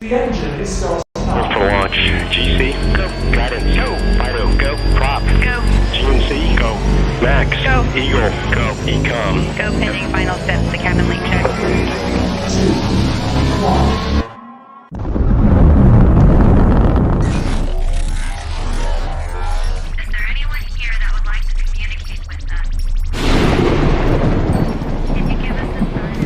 The engine is still We're for launch. GC, go. Guidance, go. Fido, go. Prop, go. GNC, go. Max, go. Eagle, go. Ecom, go. Pending final steps. The cabin leak check. 3, 2, 1. Is there anyone here that would like to communicate with us? Can you give us a sign?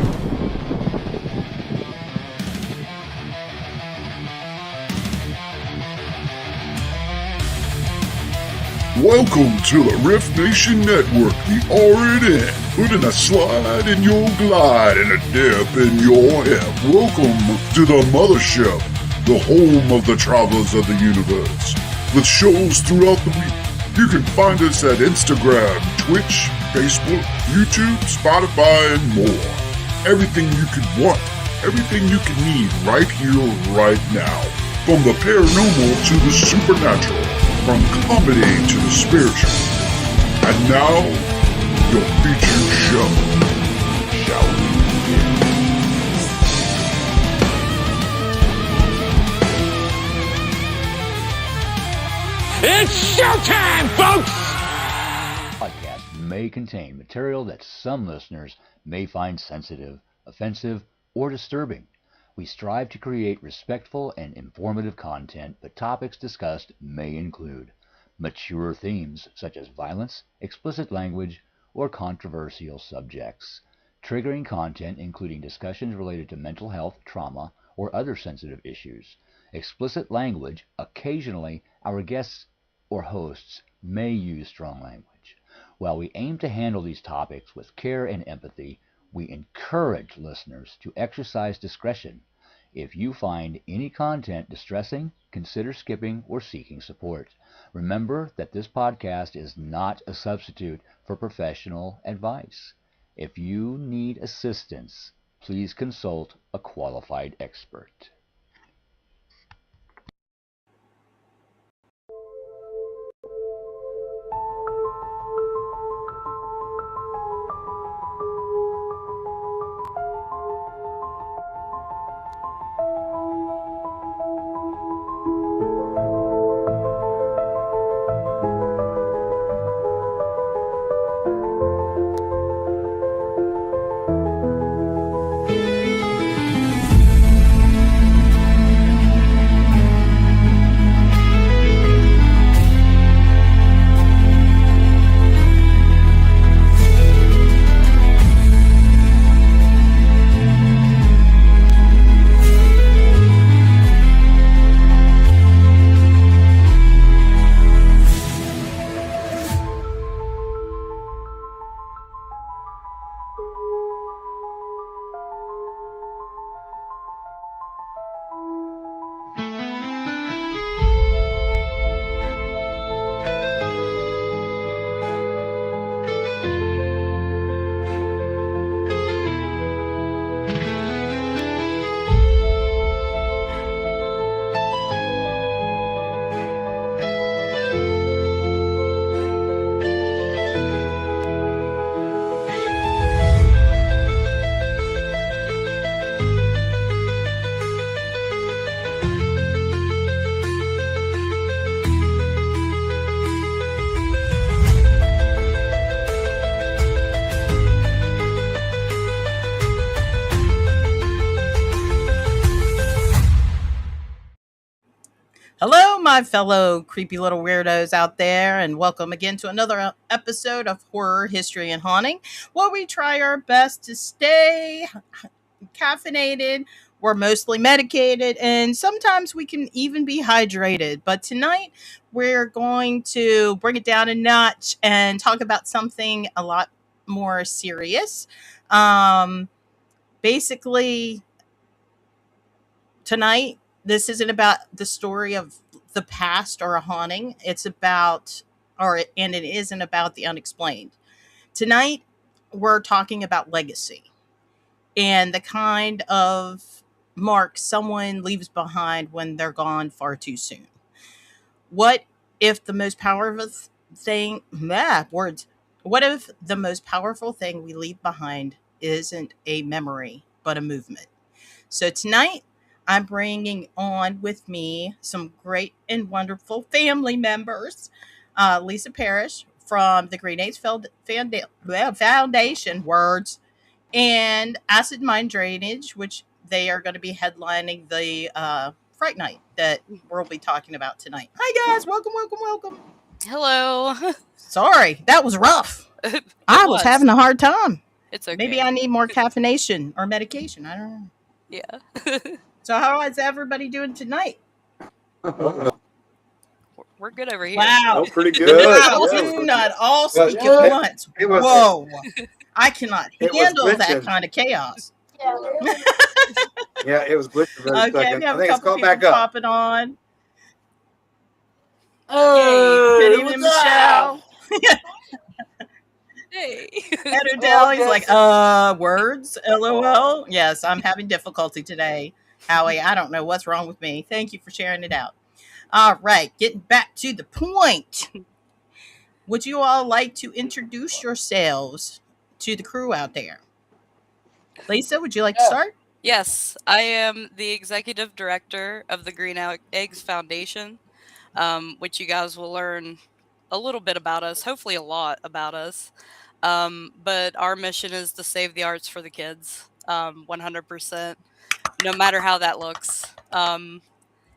Welcome to the Riff Nation Network, the RNN, putting a slide in your glide and a dip in your hip. Welcome to the mothership, the home of the travelers of the universe. With shows throughout the week, you can find us at Instagram, Twitch, Facebook, YouTube, Spotify, and more. Everything you could want, everything you can need right here, right now. From the paranormal to the supernatural. From comedy to the spiritual. And now, your featured show. Shall we begin? It's showtime, folks! Podcast may contain material that some listeners may find sensitive, offensive, or disturbing. We strive to create respectful and informative content, but topics discussed may include mature themes such as violence, explicit language, or controversial subjects, triggering content including discussions related to mental health, trauma, or other sensitive issues, explicit language. Occasionally, our guests or hosts may use strong language. While we aim to handle these topics with care and empathy, we encourage listeners to exercise discretion. If you find any content distressing, consider skipping or seeking support. Remember that this podcast is not a substitute for professional advice. If you need assistance, please consult a qualified expert. Hello, my fellow creepy little weirdos out there, and welcome again to another episode of Horror, History, and Haunting, where we try our best to stay caffeinated. We're mostly medicated, and sometimes we can even be hydrated. But tonight, we're going to bring it down a notch and talk about something a lot more serious. Basically, tonight, this isn't about the story of the past or a haunting. It's about, and it isn't about the unexplained. Tonight, we're talking about legacy and the kind of mark someone leaves behind when they're gone far too soon. What if the most powerful thing, words, what if the most powerful thing we leave behind isn't a memory, but a movement? So tonight, I'm bringing on with me some great and wonderful family members. Lisa Parrish from the Foundation, words, and Acid Mine Drainage, which they are going to be headlining the Fright Night that we'll be talking about tonight. Hi, guys. Welcome, welcome, welcome. Hello. Sorry, that was rough. I was having a hard time. It's okay. Maybe I need more caffeination or medication. I don't know. Yeah. So, how is everybody doing tonight? We're good over here. Wow. Oh, pretty good. Wow, Yeah. do not all Well, speak yeah. at once. It was- Whoa. I cannot It was handle that glitching. kind of chaos. Yeah, it was glitching for a Okay, second. we I have a think it's couple called people back up. popping on. Hey, Good evening, what's up? Michelle. Hey. And Odell, he's like, words, LOL. Yes, I'm having difficulty today, Howie. I don't know what's wrong with me. Thank you for sharing it out. All right, getting back to the point. Would you all like to introduce yourselves to the crew out there? Lisa, would you like to start? Yes, I am the executive director of the GreenEggs Foundation, which you guys will learn a little bit about us, hopefully a lot about us. But our mission is to save the arts for the kids, 100%, no matter how that looks.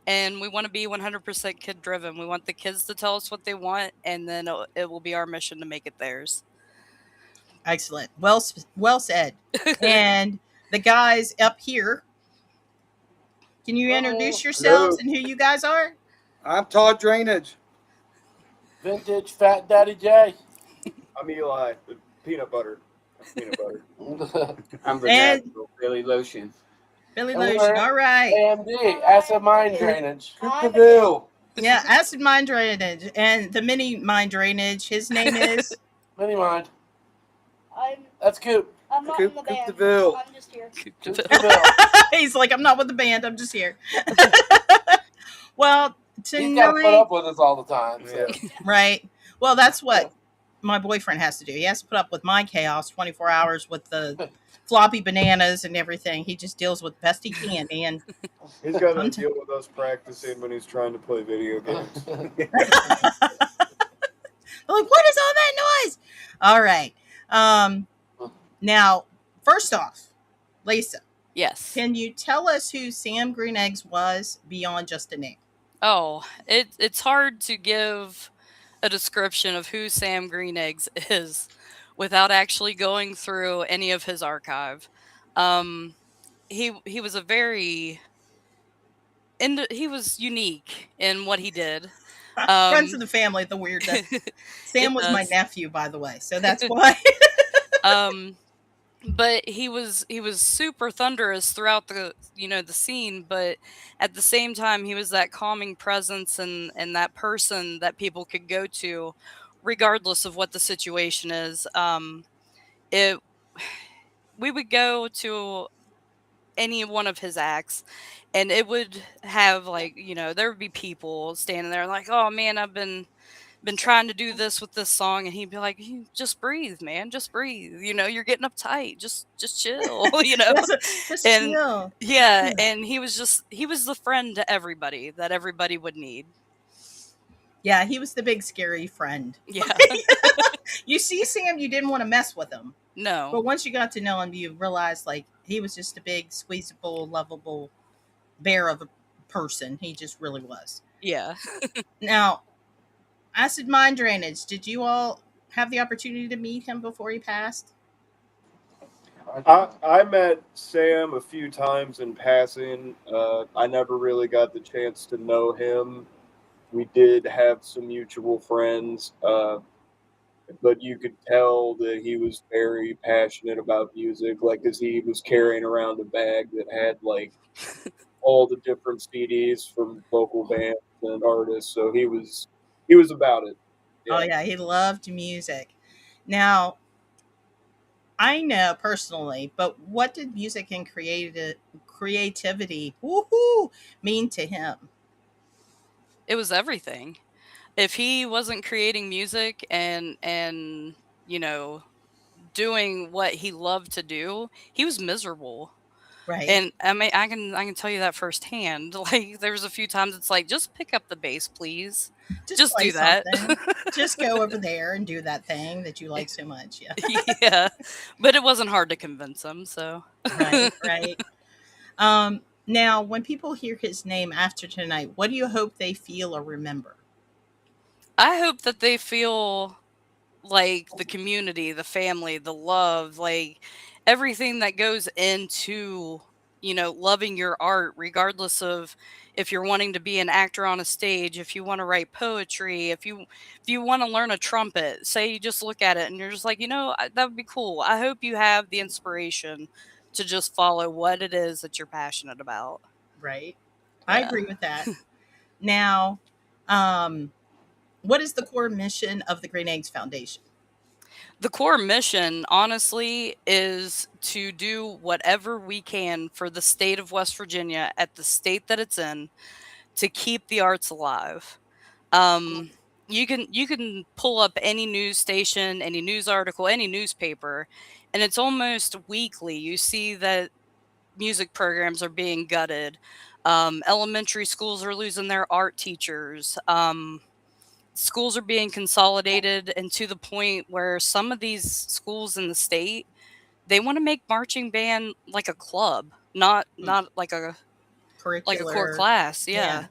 And we want to be 100% kid driven. We want the kids to tell us what they want, and then it will be our mission to make it theirs. Excellent. Well said. And the guys up here, can you introduce yourselves and who you guys are? I'm Todd Drainage. Vintage Fat Daddy J. I'm Eli, the peanut butter. Peanut butter. I'm the And- natural Billy Lotion. Billy And Lotion. we're All right. AMD, Acid Mine Drainage. Cookaville. Yeah, acid mine drainage and the mini mine drainage. His name is Mini Mind. I'm That's Coop. not in the band. Cookaville. I'm just here. he's like, I'm not with the band, I'm just here. Well, He's got to put tonight, up with us all the time. So. right? Well, that's what my boyfriend has to do. He has to put up with my chaos 24 hours with the floppy bananas and everything. He just deals with best he can, man. He's got to deal with us practicing when he's trying to play video games. They're like, what is all that noise? All right. Now, first off, Lisa, Yes. can you tell us who Sam GreenEggs was beyond just a name? Oh, it's hard to give a description of who Sam GreenEggs is without actually going through any of his archive. He was a very he was unique in what he did. Friends of the family, the weirdness. Sam It was my does. nephew, by the way, so that's why. But he was super thunderous throughout the the scene, but at the same time he was that calming presence and that person that people could go to regardless of what the situation is. It we would go to any one of his acts and it would have like there would be people standing there like, oh man, I've been trying to do this with this song, and he'd be like, "You just breathe, man, just breathe, you're getting uptight, just chill." Just And chill. yeah, and he was the friend to everybody that everybody would need. Yeah, he was the big scary friend. Yeah. You see Sam, you didn't want to mess with him. But No. once you got to know him, you realized like he was just a big, squeezable, lovable bear of a person. He just really was. Yeah. Now, acid mine drainage. Did you all have the opportunity to meet him before he passed? I met Sam a few times in passing. I never really got the chance to know him. We did have some mutual friends, but you could tell that he was very passionate about music, like, because he was carrying around a bag that had, like, all the different CDs from local bands and artists, so he was about it. Oh yeah, he loved music. Now, I know personally, but what did music and creativity woohoo mean to him? It was everything. If he wasn't creating music and doing what he loved to do, he was miserable. Right. And I mean, I can tell you that firsthand. Like there was a few times it's like, just pick up the bass, please. Just Just play do that. something. Just go over there and do that thing that you like so much. Yeah. Yeah, but it wasn't hard to convince them. So Right. Right. Now, when people hear his name after tonight, what do you hope they feel or remember? I hope that they feel like the community, the family, the love, like everything that goes into, loving your art, regardless of if you're wanting to be an actor on a stage, if you want to write poetry, if you want to learn a trumpet, say you just look at it and you're just like, that would be cool. I hope you have the inspiration to just follow what it is that you're passionate about. Right. I Yeah. agree with that. Now, um, what is the core mission of the Green Eggs Foundation? The core mission, honestly, is to do whatever we can for the state of West Virginia at the state that it's in to keep the arts alive. Um, you can pull up any news station, any news article, any newspaper, and it's almost weekly. You see that music programs are being gutted. Elementary schools are losing their art teachers. Schools are being consolidated and to the point where some of these schools in the state, they want to make marching band like a club, not Mm, not like a core curricular. class. Yeah. Yeah.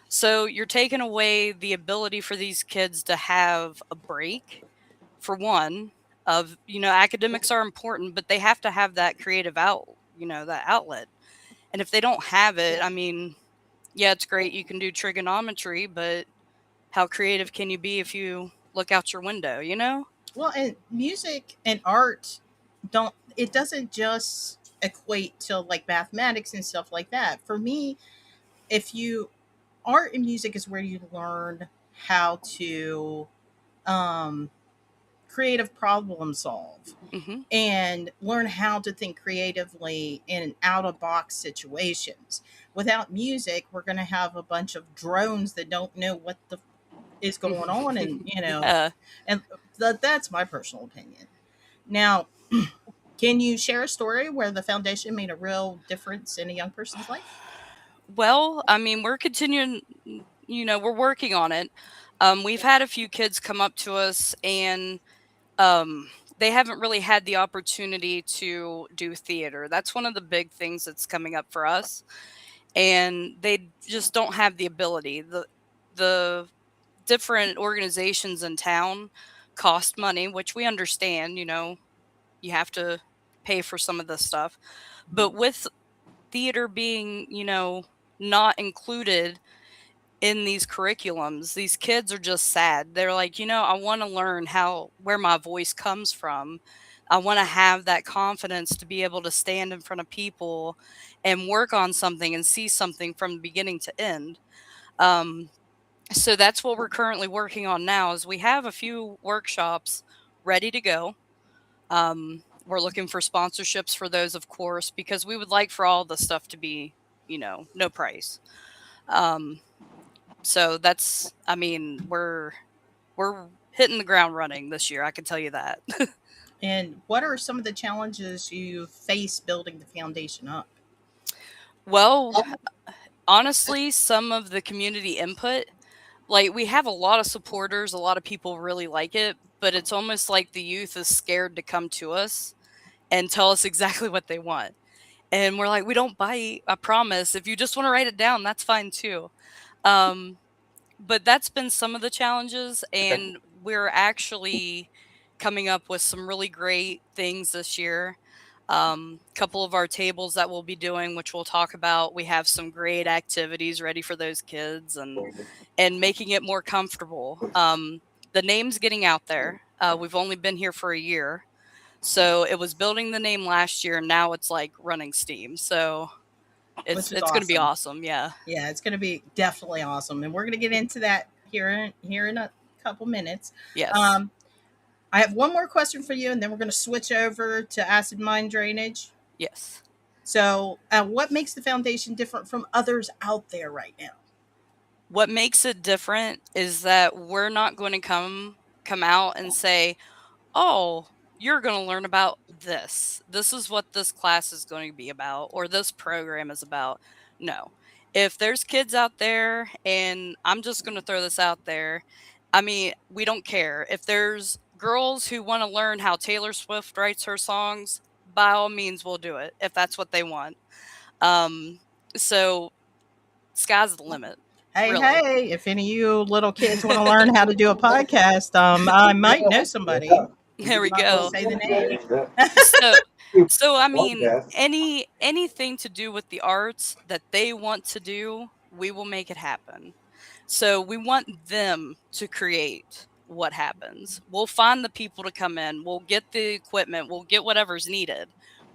So you're taking away the ability for these kids to have a break, for one, of, academics are important, but they have to have that creative that outlet. And if they don't have it, I mean, yeah, it's great you can do trigonometry, but how creative can you be if you look out your window, you know? Well, and music and art don't, it doesn't just equate to like mathematics and stuff like that. For me, if you, art and music is where you learn how to um creative problem solve Hmm. and learn how to think creatively in out of box situations. Without music, we're going to have a bunch of drones that don't know what the is going on, and Yeah. and that's my personal opinion. Now, can you share a story where the foundation made a real difference in a young person's life? Well, I mean, we're continuing, we're working on it. We've had a few kids come up to us and um, they haven't really had the opportunity to do theater. That's one of the big things that's coming up for us. And they just don't have the ability. The different organizations in town cost money, which we understand, you have to pay for some of this stuff. But with theater being, not included in these curriculums, these kids are just sad. They're like, I want to learn where my voice comes from. I want to have that confidence to be able to stand in front of people and work on something and see something from beginning to end. Um, so that's what we're currently working on now is we have a few workshops ready to go. We're looking for sponsorships for those, of course, because we would like for all the stuff to be, no price. Um, so that's, I mean, we're hitting the ground running this year. I can tell you that. And what are some of the challenges you face building the foundation up? Well, honestly, some of the community input, like we have a lot of supporters, a lot of people really like it, but it's almost like the youth is scared to come to us and tell us exactly what they want. And we're like, we don't bite, I promise. If you just want to write it down, that's fine too. Um, but that's been some of the challenges, and we're actually coming up with some really great things this year. Couple of our tables that we'll be doing, which we'll talk about, we have some great activities ready for those kids, and making it more comfortable. The name's getting out there. We've only been here for a year, so it was building the name last year, and now it's like running steam. So Which it's is it's going to be awesome. awesome. Yeah. Yeah, it's going to be definitely awesome, and we're going to get into that here in a couple minutes. Yes. Um, I have one more question for you, and then we're going to switch over to acid mine drainage. Yes. So, what makes the foundation different from others out there right now? What makes it different is that we're not going to come out and say, "Oh, you're going to learn about this. This is what this class is going to be about, or this program is about. No. If there's kids out there, and I'm just going to throw this out there, I mean, we don't care. If there's girls who want to learn how Taylor Swift writes her songs, by all means, we'll do it if that's what they want. So, sky's the limit. Hey, Really. hey, if any of you little kids want to learn how to do a podcast, I might know somebody. There we I'm not gonna go. say the name. So I mean, anything to do with the arts that they want to do, we will make it happen. So we want them to create what happens. We'll find the people to come in, we'll get the equipment, we'll get whatever's needed.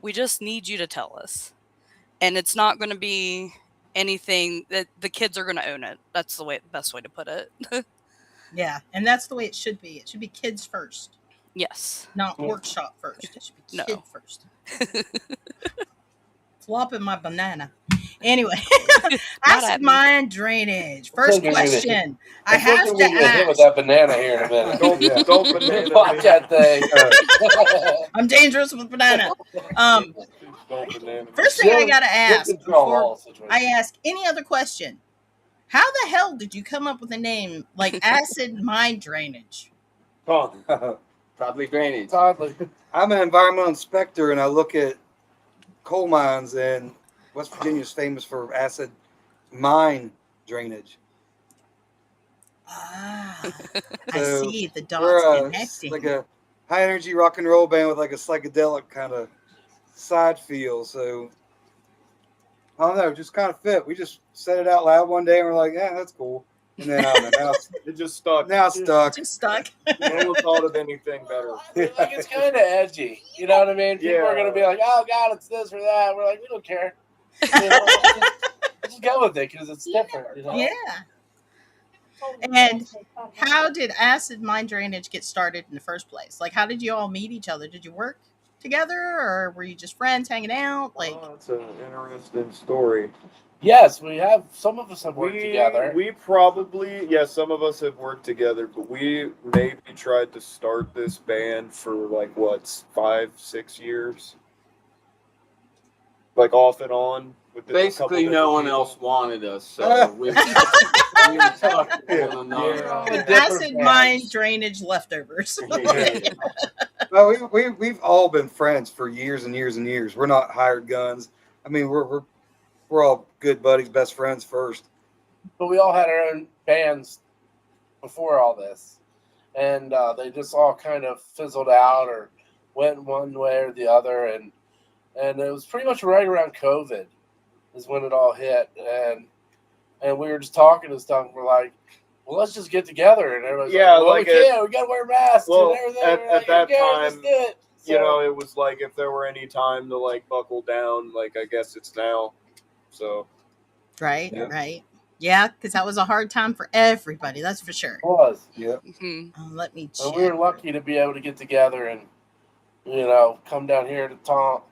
We just need you to tell us. And it's not going to be anything that the kids are going to own it. That's the best way to put it. Yeah, and that's the way it should be. It should be kids first, Yes. not workshop first. It should be kid No. first. Flopping my banana. Anyway, acid mine drainage. First question. I have to Get hit with ask. that banana here in a minute. Don't banana Watch me. that thing. I'm dangerous with banana. Don't banana me. First thing I gotta She'll ask control before all situations. I ask any other question. How the hell did you come up with a name like acid mine drainage? Probably drainage. Toddler. I'm an environmental inspector, and I look at coal mines, and West Virginia's famous for acid mine drainage. Ah, I So see the We're dots connecting. like a high energy rock and roll band with like a psychedelic kind of side feel. So I don't know, just kind of fit. We just said it out loud one day, and we're like, "Yeah, that's cool." And then I don't know, It just stuck. now it's stuck. Just stuck. No one thought of anything better. Like it's kind of edgy. You know what I mean? People are Yeah. gonna be like, "Oh God, it's this or that." We're like, "We don't care." You know, just go with it because it's different. You know? Yeah. And how did acid mine drainage get started in the first place? Like, how did you all meet each other? Did you work together, or were you just friends hanging out? Like, Oh, that's an interesting story. Yes, we have. Some of us have worked together. We probably, yeah, some of us have worked together, but we maybe tried to start this band for like what, 5-6 years, like off and on. With a couple Basically, no one different else people. wanted us, so we talked to one another. acid mine drainage leftovers. Well, we've all been friends for years and years and years. We're not hired guns. I mean, we're all good buddies, best friends first. But we all had our own bands before all this, and they just all kind of fizzled out or went one way or the other, and it was pretty much right around COVID is when it all hit, and we were just talking and stuff. We're like, well, let's just get together, and everybody's Yeah, like, well, like we can't. We gotta wear masks well, and everything. at We're like, that okay, let's time, do it. You know, it was like if there were any time to like buckle down, like I guess it's now. So Right, Yeah. right. Yeah, because that was a hard time for everybody. That's for sure. it was. Yeah. Mhm. Let me check. And we were lucky to be able to get together and, come down here to Tom.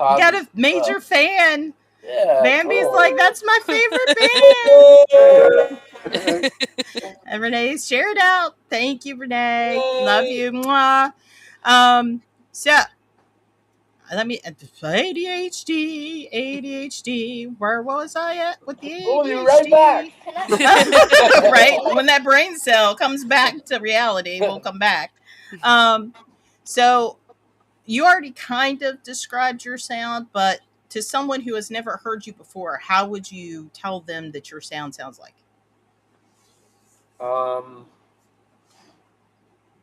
You got a major fan. Yeah. Bambi's cool. like, that's my favorite band. And Renee's shared out. Thank you, Renee. Love you. Mwah. So let me ADHD. Where was I at with the ADHD? We'll be right back. Right when that brain cell comes back to reality, we'll come back. So you already kind of described your sound, but to someone who has never heard you before, how would you tell them that your sound sounds like?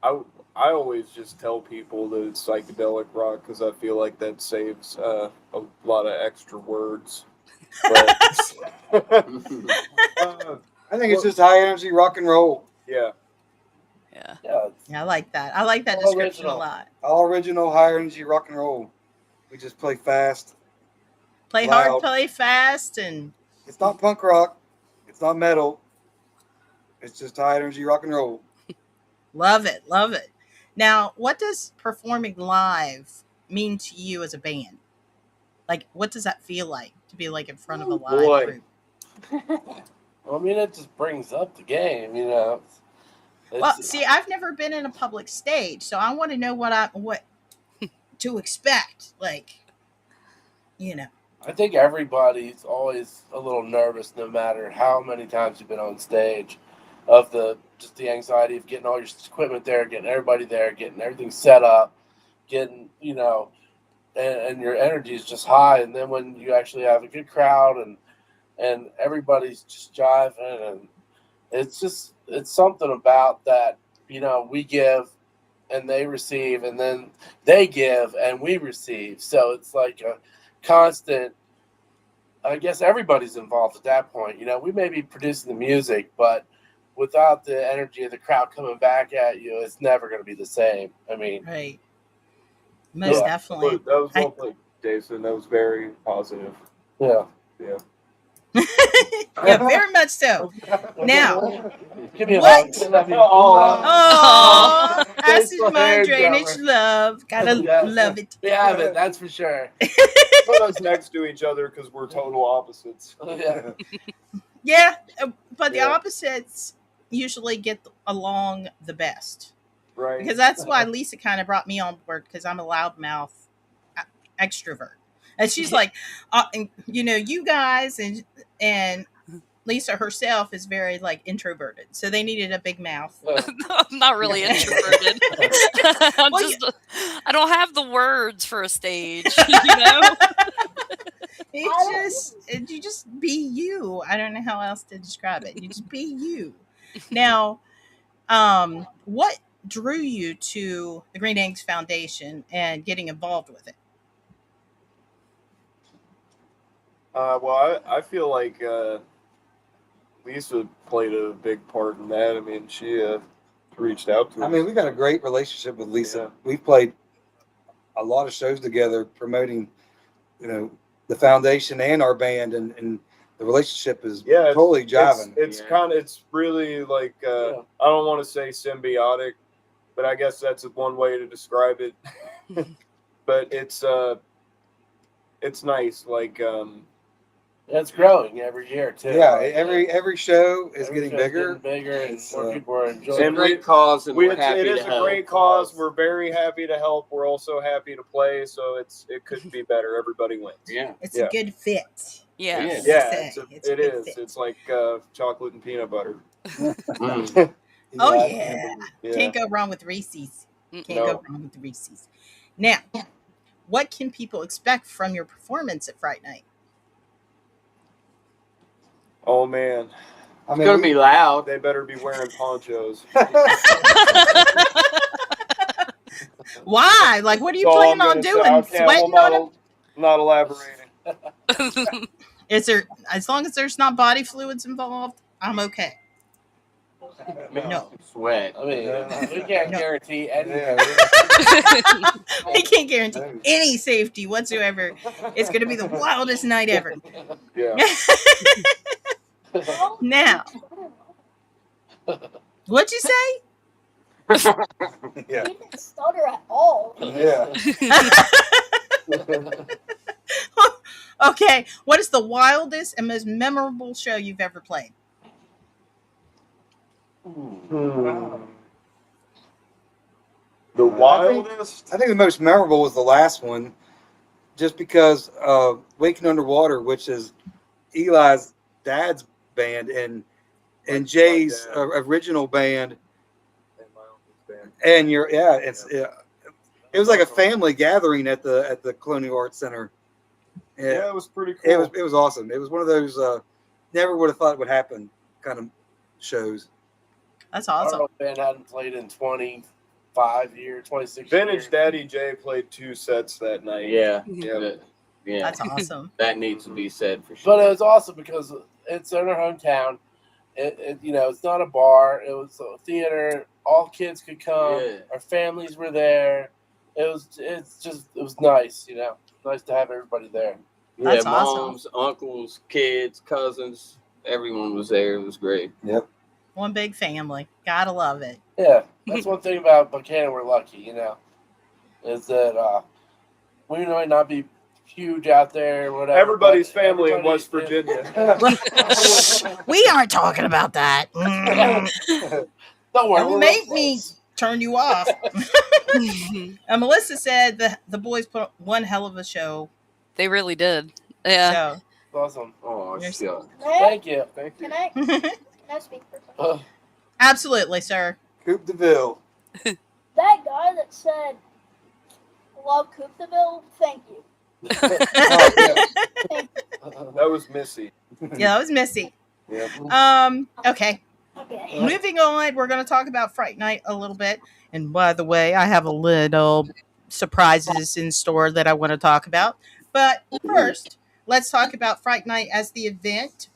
I always just tell people that it's psychedelic rock because I feel like that saves a lot of extra words. But, I think it's just high energy rock and roll. yeah. Yeah. Yeah, I like that. I like that All description original. a lot. All original high energy rock and roll. We just play fast. Play Loud. hard, play fast, and It's not punk rock. It's not metal. It's just high energy rock and roll. love it. Love it. Now, what does performing live mean to you as a band? Like, what does that feel like to be like in front of a live boy. group? Well, I mean, it just brings up the game, It's- Well, see, I've never been in a public stage, so I want to know what to expect. Like, you know. I think everybody's always a little nervous, no matter how many times you've been on stage, of just the anxiety of getting all your equipment there, getting everybody there, getting everything set up, getting and your energy is just high. And then when you actually have a good crowd and everybody's just jiving, and it's something about that. We give and they receive, and then they give and we receive. So it's like a constant. I guess everybody's involved at that point. We may be producing the music, but without the energy of the crowd coming back at you, it's never going to be the same. I mean, right. Most definitely. That was well played, Jason. That was very positive. Yeah. Yeah. Yeah, very much so. Now, give me a what? hug. Oh, acid my hair, drainage drummer. love. Gotta love it. We have it, that's for sure. Put us next to each other because we're total opposites. Yeah. Yeah, but the opposites usually get along the best. Right. Because that's why Lisa kind of brought me on board, because I'm a loudmouth extrovert. And she's like, you guys and Lisa herself is very like introverted, so they needed a big mouth. I'm not really introverted. I don't have the words for a stage, You just be you. I don't know how else to describe it. You just be you. Now, what drew you to the GreenEggs Foundation and getting involved with it? Well, I feel like Lisa played a big part in that. I mean, she reached out to us. I mean, we got a great relationship with Lisa. Yeah. We've played a lot of shows together promoting, the foundation and our band, and the relationship is totally jiving. It's really like, I don't want to say symbiotic, but I guess that's one way to describe it. But it's nice. Like, it's growing every year too. Yeah, every show is getting bigger. And more people are enjoying it. It's a great cause, and we're happy to help. It is a great cause. We're very happy to help. We're also happy to play. So it could be better. Everybody wins. Yeah, it's a good fit. Yeah, it is. It's like chocolate and peanut butter. Oh yeah. Can't go wrong with Reese's. Go wrong with Reese's. Now, what can people expect from your performance at Fright Night? Oh man, it's gonna be loud. They better be wearing ponchos. Why? Like, what are you planning on doing? Sweating on them? Not elaborating. Is there? As long as there's not body fluids involved, I'm okay. No sweat. I mean, we can't guarantee anything. We can't guarantee any safety whatsoever. It's going to be the wildest night ever. Yeah. Now, what'd you say? Yeah. You didn't stutter at all. Yeah. Okay. What is the wildest and most memorable show you've ever played? The wildest? I think the most memorable was the last one, just because Waking Underwater, which is Eli's dad's band and Jay's original band, and it was like a family gathering at the Colonial Arts Center. Yeah, it was pretty cool. It was awesome. It was one of those never would have thought it would happen kind of shows. That's awesome. Our band hadn't played in 25 years, 26 Vintage years. Daddy Jay played 2 sets that night. Yeah. That's awesome. That needs to be said for sure. But it was awesome because it's in our hometown. It's not a bar. It was a theater. All kids could come. Yeah. Our families were there. It was nice. Nice to have everybody there. That's moms, uncles, kids, cousins. Everyone was there. It was great. Yep. One big family. Gotta love it. Yeah, that's one thing about Buchanan. We're lucky, is that we might not be huge out there, whatever. Everybody's family in West Virginia. We aren't talking about that. Don't worry. Don't make me turn you off. Melissa said the boys put on one hell of a show. They really did. Yeah. So Awesome. Oh, You're- shit. Thank you. Thank you. Can I speak for a second? absolutely, sir. Coop DeVille. That guy that said, love Coop DeVille, thank you. Oh, yeah. That was Missy. Yeah, that was Missy. Yeah. Okay. Okay. Moving on, we're going to talk about Fright Night a little bit. And by the way, I have a little surprises in store that I want to talk about. But first, let's talk about Fright Night as the event.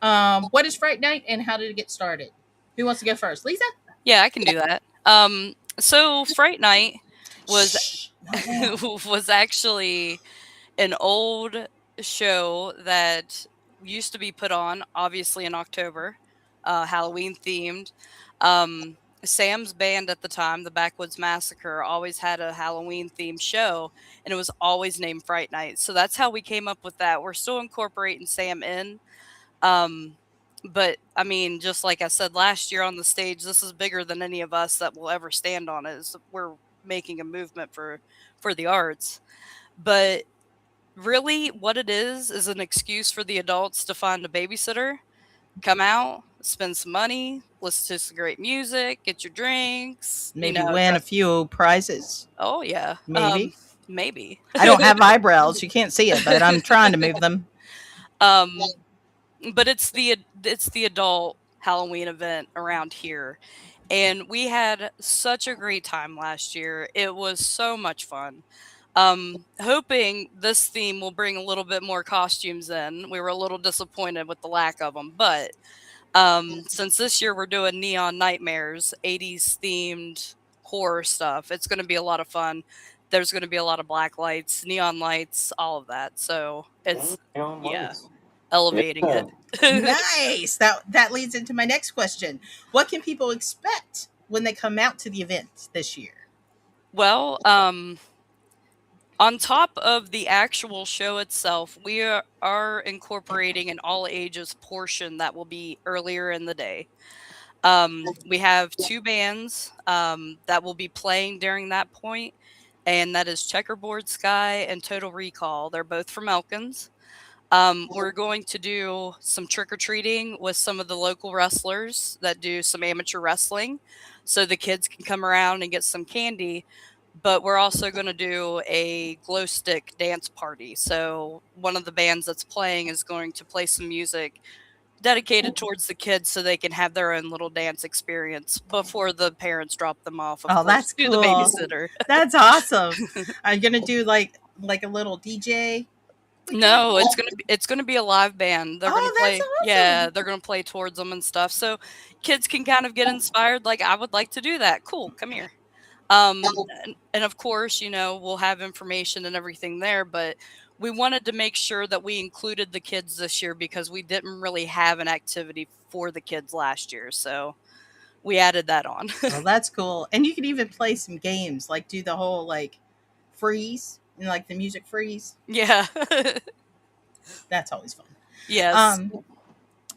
What is Fright Night and how did it get started? Who wants to go first? Lisa? Yeah, I can do that. So Fright Night was Shh, not now. was actually an old show that used to be put on, obviously in October, Halloween themed. Sam's band at the time, the Backwoods Massacre, always had a Halloween themed show, and it was always named Fright Night. So that's how we came up with that. We're still incorporating Sam in. But I mean, just like I said last year on the stage, this is bigger than any of us that will ever stand on it. We're making a movement for the arts. But really what it is an excuse for the adults to find a babysitter, come out, spend some money, listen to some great music, get your drinks, Maybe win a few prizes. Oh yeah. Maybe. Maybe. I don't have eyebrows. You can't see it, but I'm trying to move them. But it's the adult Halloween event around here. And we had such a great time last year. It was so much fun. Hoping this theme will bring a little bit more costumes in. We were a little disappointed with the lack of them, but since this year we're doing Neon Nightmares, 80s themed horror stuff, it's going to be a lot of fun. There's going to be a lot of black lights, neon lights, all of that. So it's elevating it. Nice. That leads into my next question. What can people expect when they come out to the event this year? Well, on top of the actual show itself, we are incorporating an all ages portion that will be earlier in the day. We have two bands that will be playing during that point, and that is Checkerboard Sky and Total Recall. They're both from Elkins. We're going to do some trick-or-treating with some of the local wrestlers that do some amateur wrestling, so the kids can come around and get some candy. But we're also going to do a glow stick dance party. So one of the bands that's playing is going to play some music dedicated towards the kids so they can have their own little dance experience before the parents drop them off. Of course, that's to cool. the babysitter. That's awesome. I'm gonna do like a little DJ. No, it's gonna be a live band. They're gonna play. That's awesome. Yeah, they're gonna play towards them and stuff. So kids can kind of get inspired. Like, I would like to do that. Cool, come here. And of course, we'll have information and everything there, but we wanted to make sure that we included the kids this year because we didn't really have an activity for the kids last year. So we added that on. Well, that's cool. And you could even play some games, like do the whole freeze and like the music freeze. Yeah. That's always fun. Yes.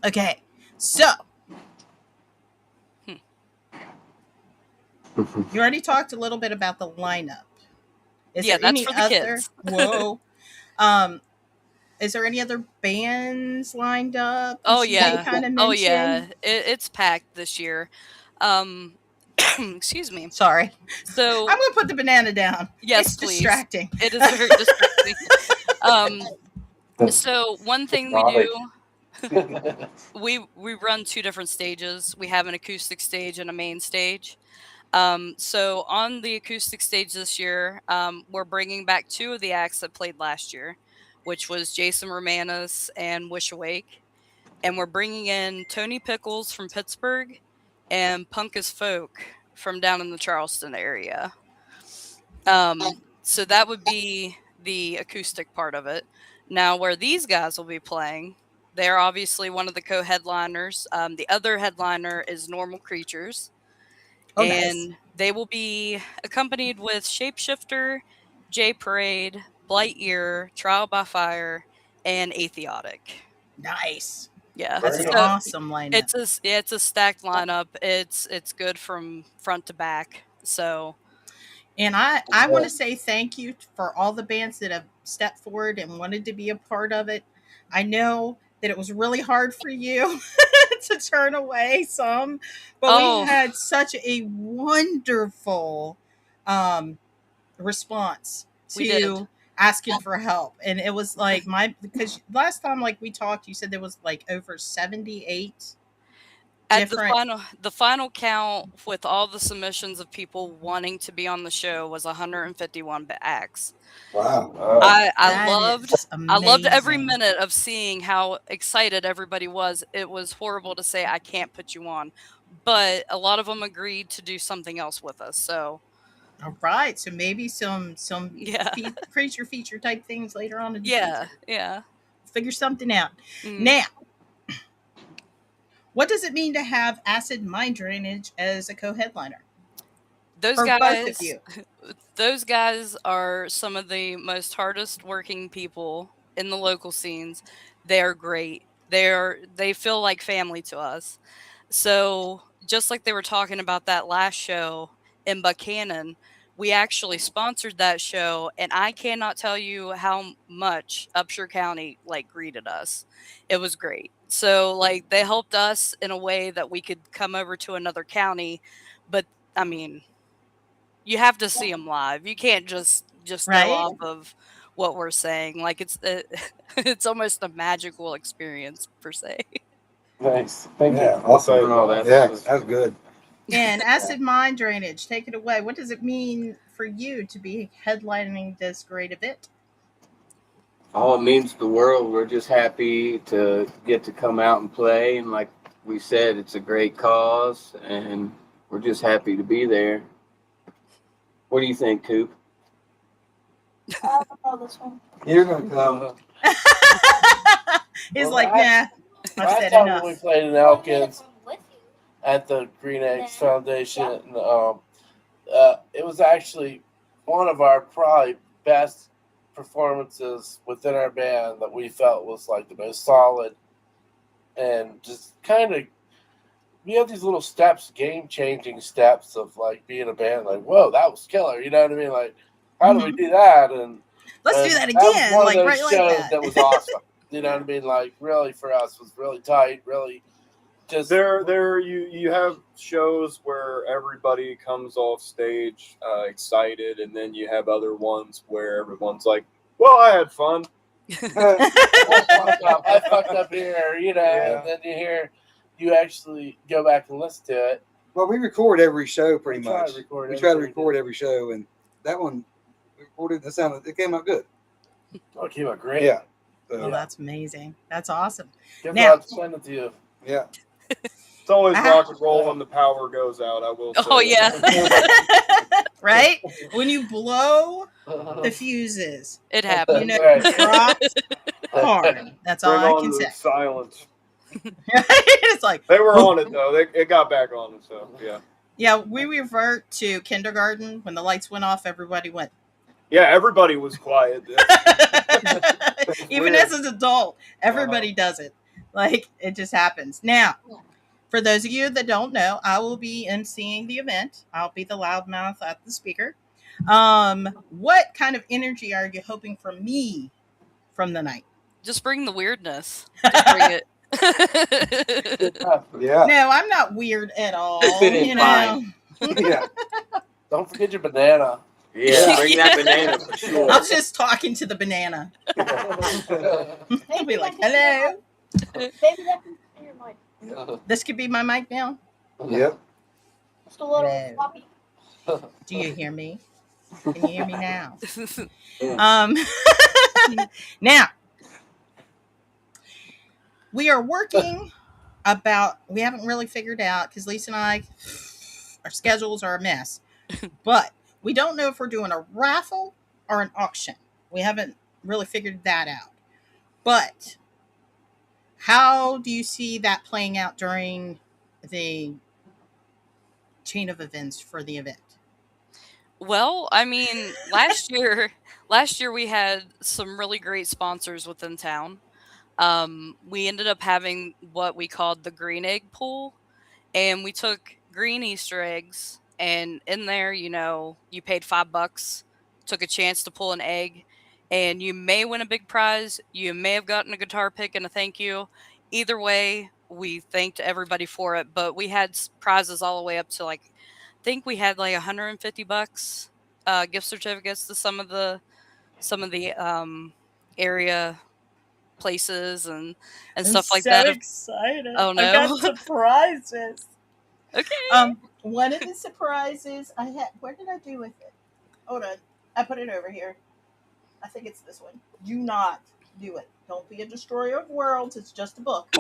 Okay. So you already talked a little bit about the lineup. Is Yeah, there that's any for the other kids. whoa. Is there any other bands lined up? Oh that you yeah. may kind of Oh mention? yeah. It's packed this year. Excuse me. Sorry. So I'm gonna put the banana down. yes, It's please. distracting. It is very distracting. So one thing we do, we run two different stages. We have an acoustic stage and a main stage. So on the acoustic stage this year, we're bringing back two of the acts that played last year, which was Jason Romanis and Wish Awake. And we're bringing in Tony Pickles from Pittsburgh and Punk as Folk from down in the Charleston area. So that would be the acoustic part of it. Now, where these guys will be playing, they're obviously one of the co-headliners. The other headliner is Normal Creatures. Oh, And nice. they will be accompanied with Shapeshifter, J Parade, Blight Ear, Trial by Fire, and Atheotic. Nice. Yeah, That's an Very so awesome lineup. it's a stacked lineup. It's good from front to back. So And I want to say thank you for all the bands that have stepped forward and wanted to be a part of it. I know that it was really hard for you to turn away some, but we oh, had such a wonderful um, response we did. to asking for help. And it was like because last time like we talked, you said there was like over 78 At different. the final count with all the submissions of people wanting to be on the show was 151 acts. Wow. I That loved is I loved every amazing. minute of seeing how excited everybody was. It was horrible to say I can't put you on, but a lot of them agreed to do something else with us. So All right, so maybe some yeah, creature feature type things later on in the yeah, future. yeah. Figure something out. Mhm. Now, what does it mean to have acid mind drainage as a co-headliner Those for both of guys, you? those guys are some of the most hardest working people in the local scenes. They're great. They feel like family to us. So, just like they were talking about that last show in Buchanan, we actually sponsored that show, and I cannot tell you how much Upshur County like greeted us. It was great. So, like they helped us in a way that we could come over to another county, but I mean, you have to see them live. You can't just go Right? off of what we're saying. Like it's almost a magical experience per se. nice. Thank Yeah, you. awesome. Oh, that's Yeah, that's good. And acid mind drainage, take it away. What does it mean for you to be headlining this great event? all it means to the world. We're just happy to get to come out and play, and like we said, it's a great cause, and we're just happy to be there. What do you think, Coop? I don't know this one. You're gonna come. He's Well, like, nah, I've last said time when we enough. played in Well, then Elkins if I'm with you, at the GreenEggs Foundation, Yeah. and, it was actually one of our probably best performances within our band that we felt was like the most solid, and just kind of we have these little steps, game changing steps of like being a band. Like, whoa, that was killer. You know what I mean? Like, how do we do that? And Let's do and that was again, one of like those right like shows that. that was awesome. You know what I mean? Like, really for us was really tight. Really, just There you have shows where everybody comes off stage excited, and then you have other ones where everyone's like, "Well, I had fun." I fucked up here, you know, Yeah. and then you actually go back and listen to it. Well, we record every show pretty We try much. to record We try to everything. record every show, and that one we recorded. It came out good. Oh, it came out great. Yeah. Well, So, that's amazing. That's awesome. Guess Now- I'll send it to you. yeah. It's always Ah. rock and roll when the power goes out. I will say. Oh yeah, Right? When you blow the fuses, it you happened. know, Right. you dropped hard. That's all Bring I on can the say. silence. It's like, They were on it though. It got back on it. So yeah. yeah, we revert to kindergarten. When the lights went off, everybody went. Yeah, everybody was quiet. Even weird. as an adult, everybody does it. Like, it just happens. Now, for those of you that don't know, I will be emceeing the event. I'll be the loudmouth at the speaker. What kind of energy are you hoping from me from the night? Just bring the weirdness. Just bring it. Yeah. No, I'm not weird at all. Fit in You know, Yeah. Don't forget your banana. Yeah, bring that banana for sure. I'm just talking to the banana. He'll be like, "Hello, maybe that can be your mic. this could be my mic now. Yep. Just a little No. floppy. Do you hear me? Can you hear me now?" Now we are working we haven't really figured out because Lisa and I, our schedules are a mess, but we don't know if we're doing a raffle or an auction. We haven't really figured that out. But how do you see that playing out during the chain of events for the event? Well, I mean, last year we had some really great sponsors within town. We ended up having what we called the green egg pool, and we took green Easter eggs, and in there, you paid $5, took a chance to pull an egg, and you may win a big prize. You may have gotten a guitar pick and a thank you. Either way, we thanked everybody for it, but we had prizes all the way up to I think we had like $150 gift certificates to some of the area places and I'm stuff like so that. excited. Oh I got no. surprises. Okay. One of the surprises I had. Where did I do with it? Hold on. I put it over here. I think it's this one. Do not do it. Don't be a destroyer of worlds. It's just a book.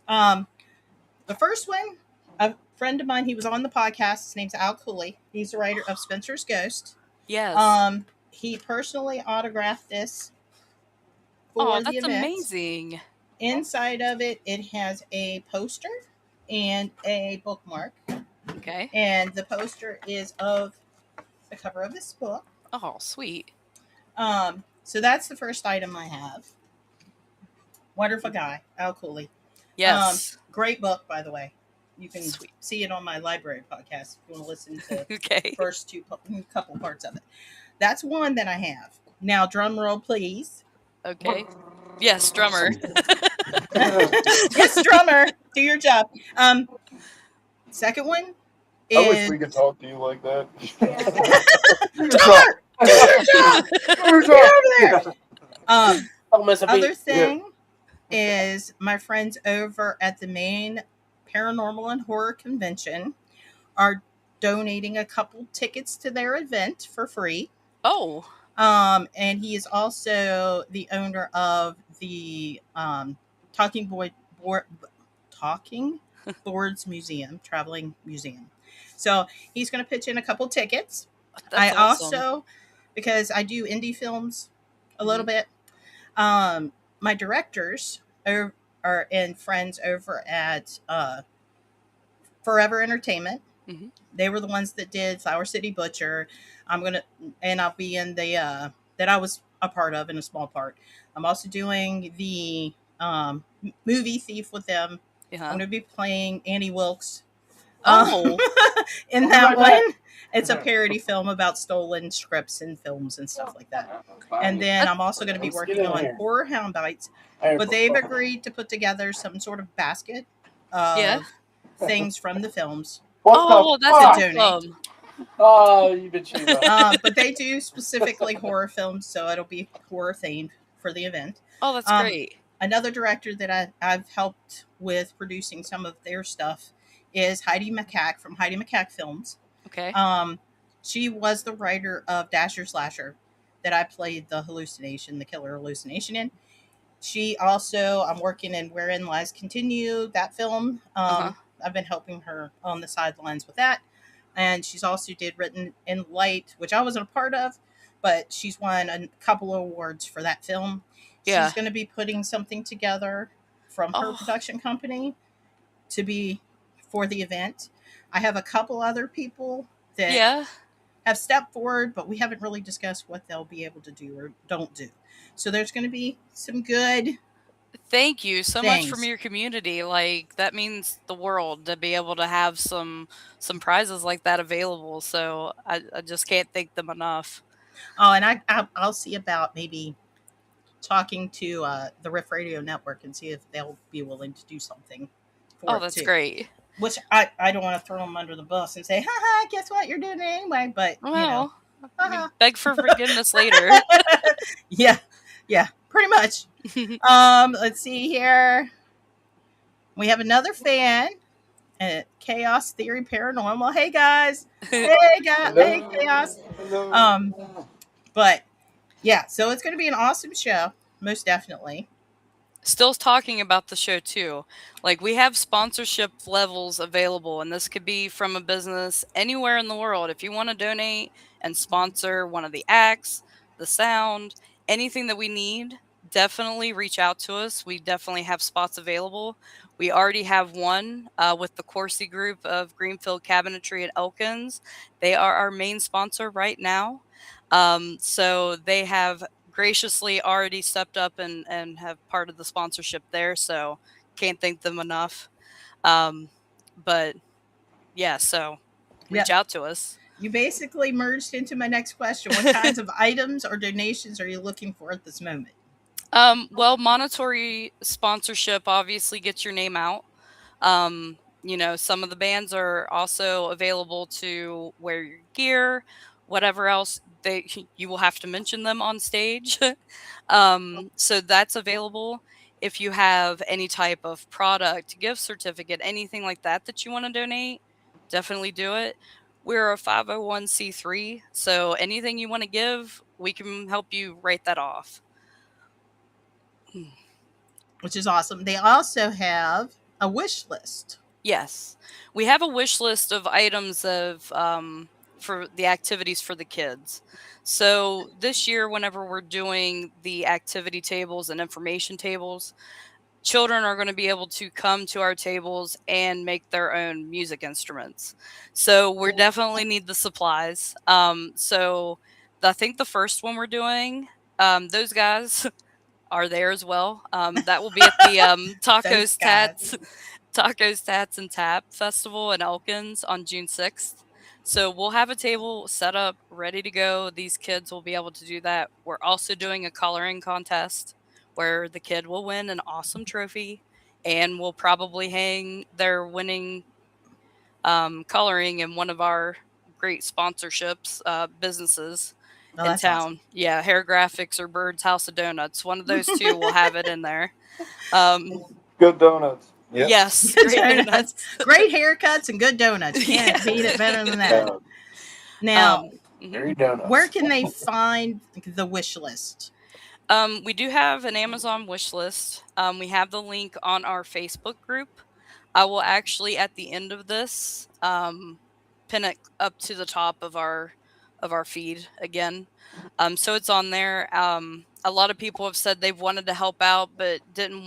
The first one, a friend of mine, he was on the podcast. His name's Al Cooley. He's the writer of Spencer's Ghost. Yes. He personally autographed this Oh, for the that's event. amazing. Inside of it, it has a poster and a bookmark. Okay. And the poster is of the cover of this book. Oh, sweet. So that's the first item I have. Wonderful guy, Al Cooley. Yes. Great book, by the way. You can Sweet. see it on my library podcast if you want to listen to Okay. the first couple parts of it. That's one that I have. Now, drum roll, please. Okay. Yes, drummer. Yes, drummer. Do your job. Second one is. I wish we could talk to you like that. Drummer! Do your job! Get over there! Other thing is my friends over at the Maine Paranormal and Horror Convention are donating a couple tickets to their event for free. Oh. And he is also the owner of the Talking Boards Museum, traveling museum. So he's going to pitch in a couple tickets. That's awesome. Also, because I do indie films a little bit, my directors are and friends over at Forever Entertainment. Mhm. They were the ones that did Flower City Butcher. I'll be in the that I was a part of in a small part. I'm also doing the movie Thief with them. I'm going to be playing Annie Wilkes. Oh. In that one, it's a parody film about stolen scripts and films and stuff like that. And then I'm also going to be working on Horror Hound Bites, but they've agreed to put together some sort of basket of things from the films. Oh, that's donate. awesome. Oh, you've been cheating. But they do specifically horror films, so it'll be horror themed for the event. Oh, that's great. Another director that I've helped with producing some of their stuff is Heidi McCack from Heidi McCack Films. Okay. She was the writer of Dasher Slasher that I played the killer hallucination in. She also, I'm working in Wherein Lies Continue, that film. I've been helping her on the sidelines with that. And she's also did Written in Light, which I wasn't a part of, but she's won a couple of awards for that film. Yeah. She's going to be putting something together from her production company to be for the event. I have a couple other people that have stepped forward, but we haven't really discussed what they'll be able to do or don't do. So there's going to be some good. Thank you so much from your community. Like, that means the world to be able to have some prizes like that available. So I just can't thank them enough. Oh, and I'll see about maybe talking to the Riff Radio Network and see if they'll be willing to do something for it that's too. Great. Which I don't want to throw them under the bus and say, haha, guess what? You're doing it anyway. But, I mean, beg for forgiveness later. Yeah, pretty much. Let's see here. We have another fan at Chaos Theory Paranormal. Hey, guys. Hey, Chaos. But, yeah, so it's going to be an awesome show, most definitely. Still talking about the show too. Like, we have sponsorship levels available, and this could be from a business anywhere in the world. If you want to donate and sponsor one of the acts, the sound, anything that we need, definitely reach out to us. We definitely have spots available. We already have one with the Corsi Group of Greenfield Cabinetry at Elkins. They are our main sponsor right now. So they have graciously already stepped up and have part of the sponsorship there. So can't thank them enough. But yeah, so reach out to us. You basically merged into my next question. What kinds of items or donations are you looking for at this moment? Well, monetary sponsorship obviously gets your name out. Some of the bands are also available to wear your gear, whatever else they you will have to mention them on stage. So that's available. If you have any type of product, gift certificate, anything like that that you want to donate, definitely do it. We're a 501c3, so anything you want to give, we can help you write that off. Which is awesome. They also have a wish list. Yes, we have a wish list of items for the activities for the kids. So this year, whenever we're doing the activity tables and information tables, children are going to be able to come to our tables and make their own music instruments. So we definitely need the supplies. So I think the first one we're doing, those guys are there as well. That will be at the Those guys. Tacos, Tats, and Tap Festival in Elkins on June 6th. So we'll have a table set up, ready to go. These kids will be able to do that. We're also doing a coloring contest where the kid will win an awesome trophy, and we'll probably hang their winning coloring in one of our great sponsorships businesses Oh, in that's awesome. town. Yeah, Hair Graphics or Bird's House of Donuts. One of those two will have it in there. Good donuts. Yep. Yes, Good great donuts. donuts. Great haircuts and good donuts. Can't Yeah. beat it better than that. Now, Mhm. Very donuts. where can they find the wish list? We do have an Amazon wish list. We have the link on our Facebook group. I will actually, at the end of this, pin it up to the top of our feed again. So it's on there. A lot of people have said they've wanted to help out, but didn't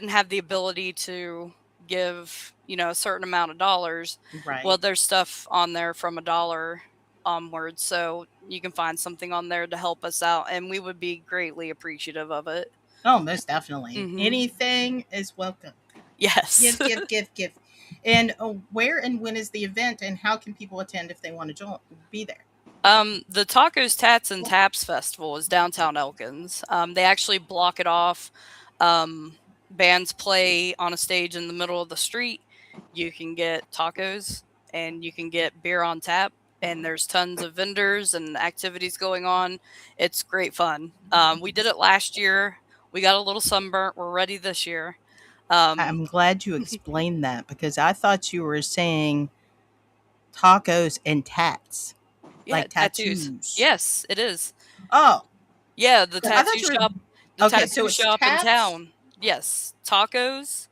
have the ability to give a certain amount of dollars. Right. Well, there's stuff on there from $1 onwards, so you can find something on there to help us out, and we would be greatly appreciative of it. Oh, most definitely. Mhm. Anything is welcome. Yes. Give. And where and when is the event, and how can people attend if they want to be there? The Tacos, Tats, and Taps Festival is downtown Elkins. They actually block it off. Bands play on a stage in the middle of the street. You can get tacos and you can get beer on tap, and there's tons of vendors and activities going on. It's great fun. We did it last year. We got a little sunburnt. We're ready this year. I'm glad you explained that, because I thought you were saying tacos and tats. Yeah, Like tattoos. Yes, it is. Oh, Yeah, the I thought tattoo you were- shop. The okay, tattoo so it's shop in taps? town. Yes, tacos,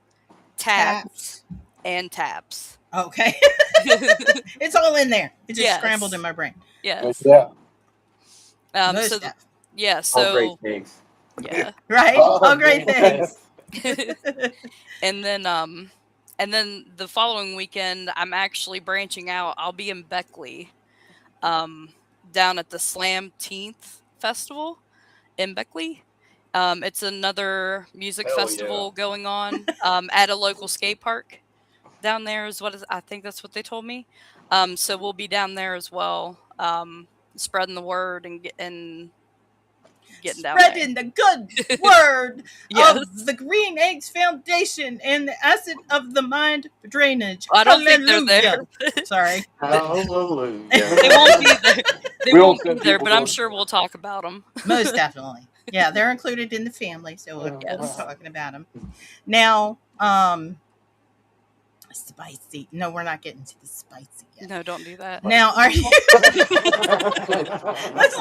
taps, and taps. Okay. It's all in there. It just Yes. scrambled in my brain. Yes. Yeah. Most So def- yeah. All So great things. yeah. right? Oh, All great yes. things. and then the following weekend, I'm actually branching out. I'll be in Beckley, down at the Slam Teenth Festival in Beckley. It's another music Hell festival going on at a local skate park down there. I think that's what they told me. So we'll be down there as well, spreading the word and getting down there. Spreading the good word Yes. of the GreenEggs Foundation and the acid of the mind for drainage. I don't think they're Hallelujah. there. Sorry. Hallelujah. They won't be there. They We don't won't be send there, people but I'm going- sure we'll talk about them. Most definitely. Yeah, they're included in the family, so we'll be Yes. talking about them. Now, spicy. No, we're not getting to the spicy yet. No, don't do that. Now, are you?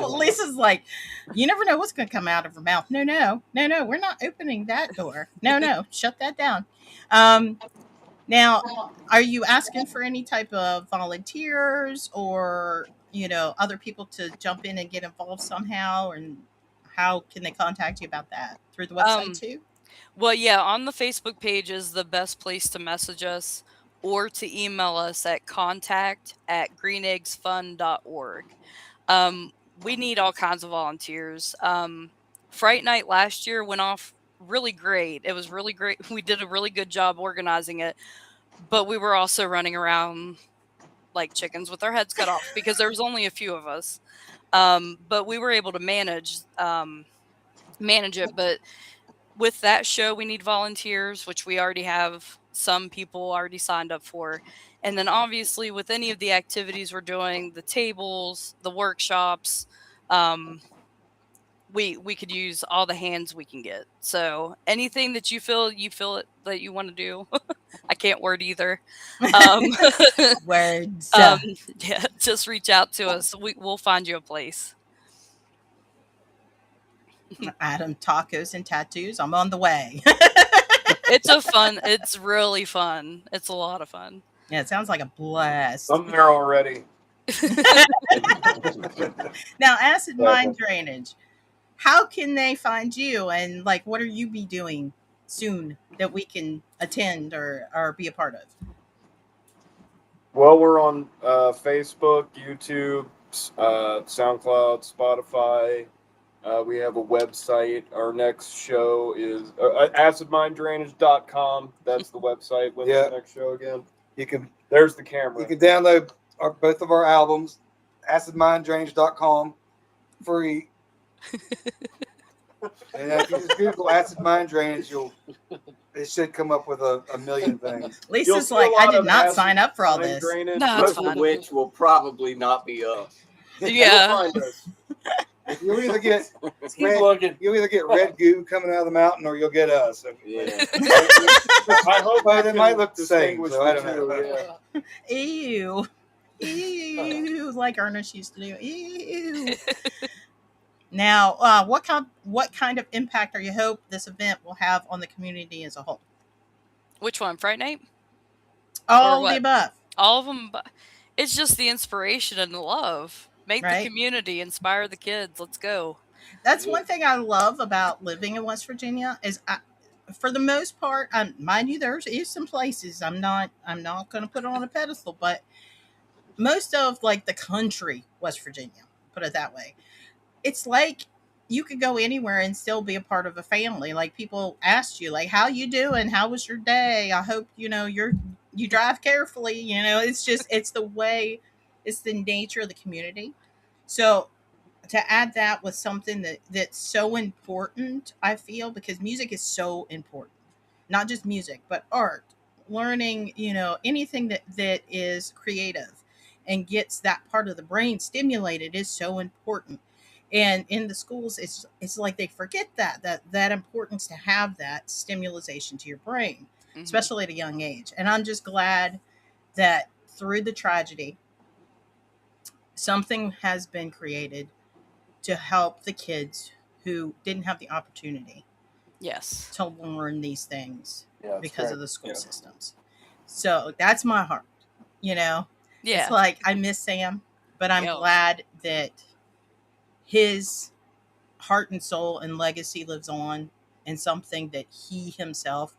Lisa's like, you never know what's going to come out of her mouth. No, we're not opening that door. No, shut that down. Now, are you asking for any type of volunteers or other people to jump in and get involved somehow? And how can they contact you about that? Through the website too? Well, yeah, on the Facebook page is the best place to message us or to email us at contact@greeneggsfund.org. we need all kinds of volunteers. Fright Night last year went off really great. It was really great. We did a really good job organizing it, but we were also running around like chickens with our heads cut off because there was only a few of us. But we were able to manage it. But with that show, we need volunteers, which we already have some people already signed up for. And then obviously with any of the activities we're doing, the tables, the workshops, we could use all the hands we can get. So anything that you feel it that you want to do, I can't word either. Words. Yeah, just reach out to us. We'll find you a place. Adam, tacos and tattoos. I'm on the way. It's really fun. It's a lot of fun. Yeah, it sounds like a blast. I'm there already. Now, acid mine drainage. How can they find you, and like, what are you be doing soon that we can attend or be a part of? Well, we're on Facebook, YouTube, SoundCloud, Spotify. We have a website. Our next show is acidminedrainage.com. That's the website. When's the next show again? There's the camera. You can download both of our albums, acidminedrainage.com, free. And if you just Google acid mine drainage, it should come up with a million things. Lisa's like, I did not sign up for all this. Most of which will probably not be us. Yeah. You'll either get red goo coming out of the mountain, or you'll get us. Yeah. I hope it might look the same. So I don't know. Ew. Ew. Like Ernest used to do. Ew. Now, what kind of impact are you hope this event will have on the community as a whole? Which one? Fright Night? All the above. All of them. It's just the inspiration and the love. Make Right. the community, inspire the kids. Let's go. That's one thing I love about living in West Virginia is, for the most part, mind you, there is some places I'm not going to put it on a pedestal, but most of like the country, West Virginia, put it that way. It's like you could go anywhere and still be a part of a family. Like people asked you, like, how you doing? How was your day? I hope, you drive carefully. It's the nature of the community. So to add that with something that's so important, I feel, because music is so important, not just music, but art, learning, anything that is creative and gets that part of the brain stimulated is so important. And in the schools, it's like they forget that importance to have that stimulation to your brain, especially at a young age. And I'm just glad that through the tragedy, something has been created to help the kids who didn't have the opportunity to learn these things because of the school systems. So that's my heart, It's like, I miss Sam, but I'm glad that his heart and soul and legacy lives on, and something that he himself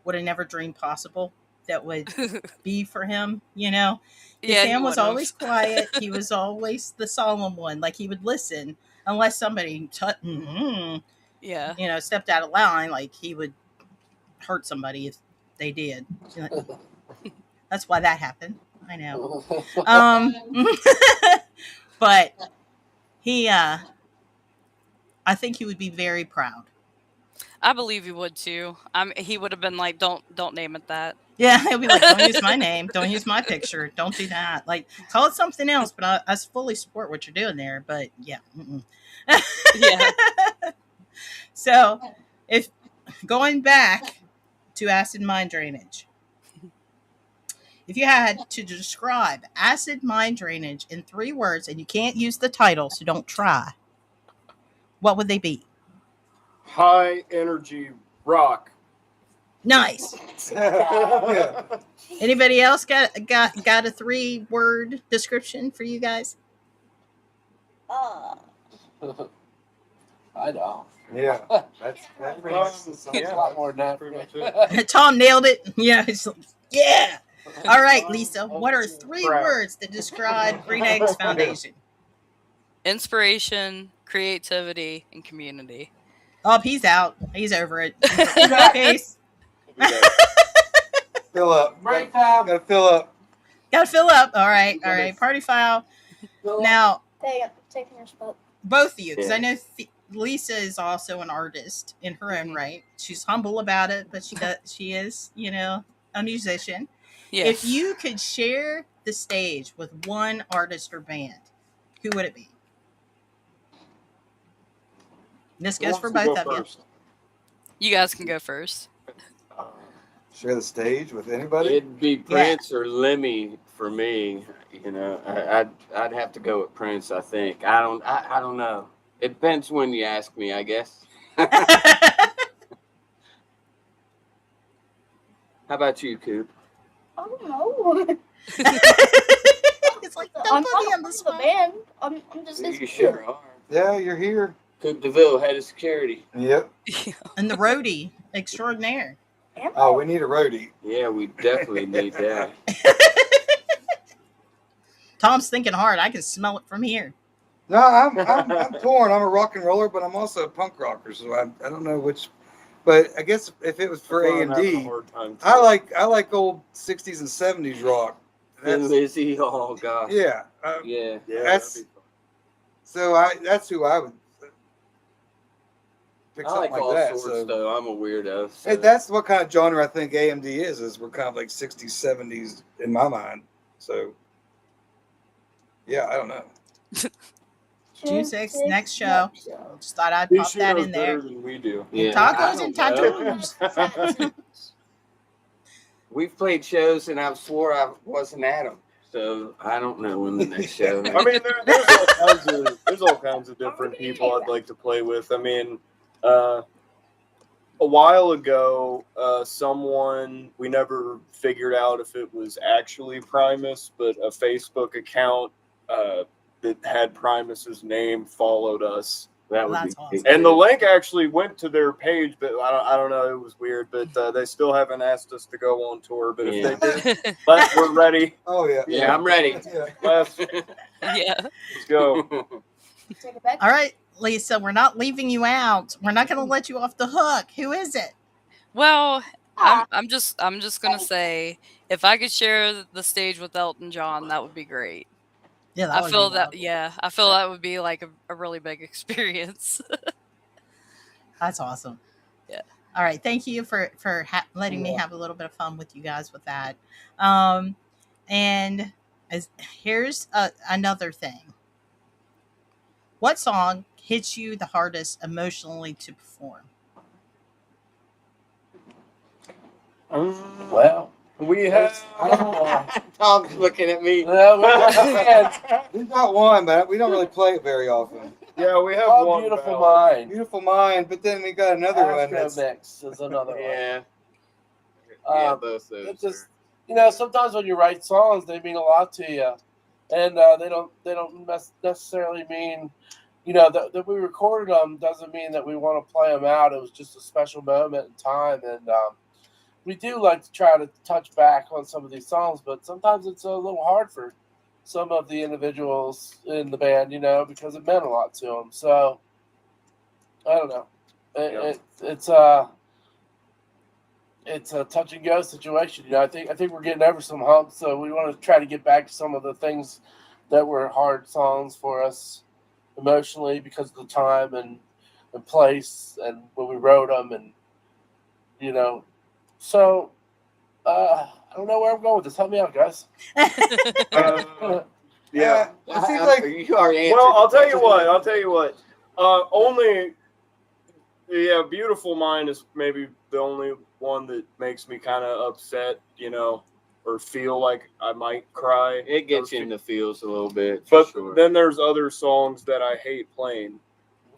would have never dreamed possible that would be for him, Sam was always quiet. He was always the solemn one. Like, he would listen unless somebody stepped out of line. Like, he would hurt somebody if they did. That's why that happened. I know. But he, I think he would be very proud. I believe he would too. He would have been like, "Don't name it that." Yeah, he'll be like, "Don't use my name. Don't use my picture. Don't do that. Like, call it something else." But I fully support what you're doing there. But yeah, yeah. So, if going back to acid mine drainage, if you had to describe acid mine drainage in 3 words, and you can't use the title, so don't try, what would they be? High energy rock. Nice. Anybody else got a 3-word description for you guys? I know. Yeah, that's a lot more than that. Tom nailed it. Yeah, yeah. All right, Lisa. What are 3 words that describe GreenEggs Foundation? Inspiration, creativity, and community. Oh, he's out. He's over it. He's like, peace. Fill up. Break time. Gotta fill up. Gotta fill up. All right. All right. Party foul. Now, Taking your spot. both of you, because Yeah. I know Lisa is also an artist in her own right. She's humble about it, but she is, a musician. Yes. If you could share the stage with one artist or band, who would it be? This goes for both of you. You guys can go first. Share the stage with anybody? It'd be Prince or Lemmy for me. I'd have to go with Prince. I think. I don't know. It depends when you ask me, I guess. How about you, Coop? I don't know. It's like, I'm don't put me not on the the spot. band. I'm just You sure are. Yeah, you're here. Coop DeVille, head of security. Yep. And the roadie extraordinaire. Oh, we need a roadie. Yeah, we definitely need that. Tom's thinking hard. I can smell it from here. No, I'm torn. I'm a rock and roller, but I'm also a punk rocker, so I don't know which. But I guess if it was for A&D, I like old 60s and 70s rock. Thin Lizzy, oh gosh. Yeah. Yeah. That's that's who I would pick I like something all like that. sorts, So though. I'm a weirdo. So. hey, that's what kind of genre I think AMD is we're kind of like 60s, 70s in my mind. So yeah, I don't know. June 6th, next show. Just thought I'd pop that in there. Better than we do. Yeah, Tacos I and don't know. tacos. We've played shows, and I swore I wasn't at them. So I don't know when the next show. I mean, there's all kinds of different people I'd like to play with. I mean, a while ago, someone, we never figured out if it was actually Primus, but a Facebook account that had Primus's name followed us. That would That's be awesome. And the link actually went to their page, but I don't know. It was weird, but they still haven't asked us to go on tour. But if they did, we're ready. Oh yeah. Yeah, I'm ready. Yeah. Let's Yeah. go. Take it back. All right, Lisa, we're not leaving you out. We're not going to let you off the hook. Who is it? Well, I'm just gonna say, if I could share the stage with Elton John, that would be great. Yeah, that I would feel be that. lovely. Yeah, I feel that would be like a really big experience. That's awesome. Yeah. All right. Thank you for letting me have a little bit of fun with you guys with that. And here's another thing. What song hits you the hardest emotionally to perform? Well, we have. Tom's looking at me. We've got one, but we don't really play it very often. Yeah, we have Oh, one. Beautiful ballad. Mind. Beautiful Mind, but then we got another one Astro that's Mix is another one. Yeah. Yeah, both those. It just, sometimes when you write songs, they mean a lot to you, and they don't necessarily mean, that we recorded them doesn't mean that we want to play them out. It was just a special moment in time, and we do like to try to touch back on some of these songs, but sometimes it's a little hard for some of the individuals in the band, because it meant a lot to them. So I don't know. It's a touch and go situation. I think we're getting over some humps, so we want to try to get back to some of the things that were hard songs for us emotionally because of the time and place and when we wrote them, and So I don't know where I'm going with this. Help me out, guys. Yeah. It seems like you already answered. Well, I'll tell you what. Only, Beautiful Mind is maybe the only one that makes me kind of upset, or feel like I might cry. It gets you in the feels a little bit. But sure. then there's other songs that I hate playing.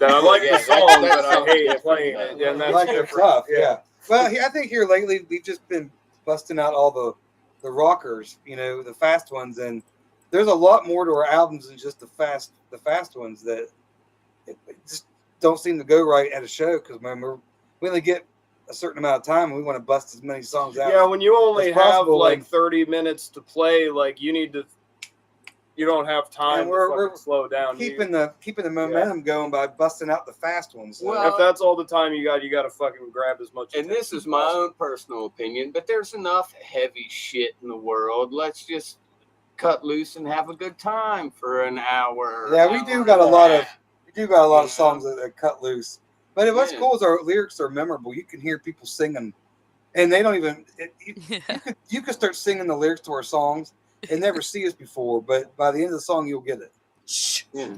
That I like the song, but I hate playing it. Yeah, and that's like they're different. tough. Yeah. Well, I think here lately we've just been busting out all the rockers, the fast ones, and there's a lot more to our albums than just the fast ones that it just don't seem to go right at a show because we only get a certain amount of time and we want to bust as many songs out. Yeah, when you only as have possible, like and 30 minutes to play, like you need to you don't have time And to we're fucking slow down. keeping the momentum going by busting out the fast ones. So. Well, if that's all the time you got to fucking grab as much. And this is my own personal opinion, but there's enough heavy shit in the world. Let's just cut loose and have a good time for an hour. Yeah, we do got a lot of songs that cut loose. But what's cool is our lyrics are memorable. You can hear people singing, and they don't even. You could start singing the lyrics to our songs and never see us before, but by the end of the song, you'll get it. Shh. Yeah.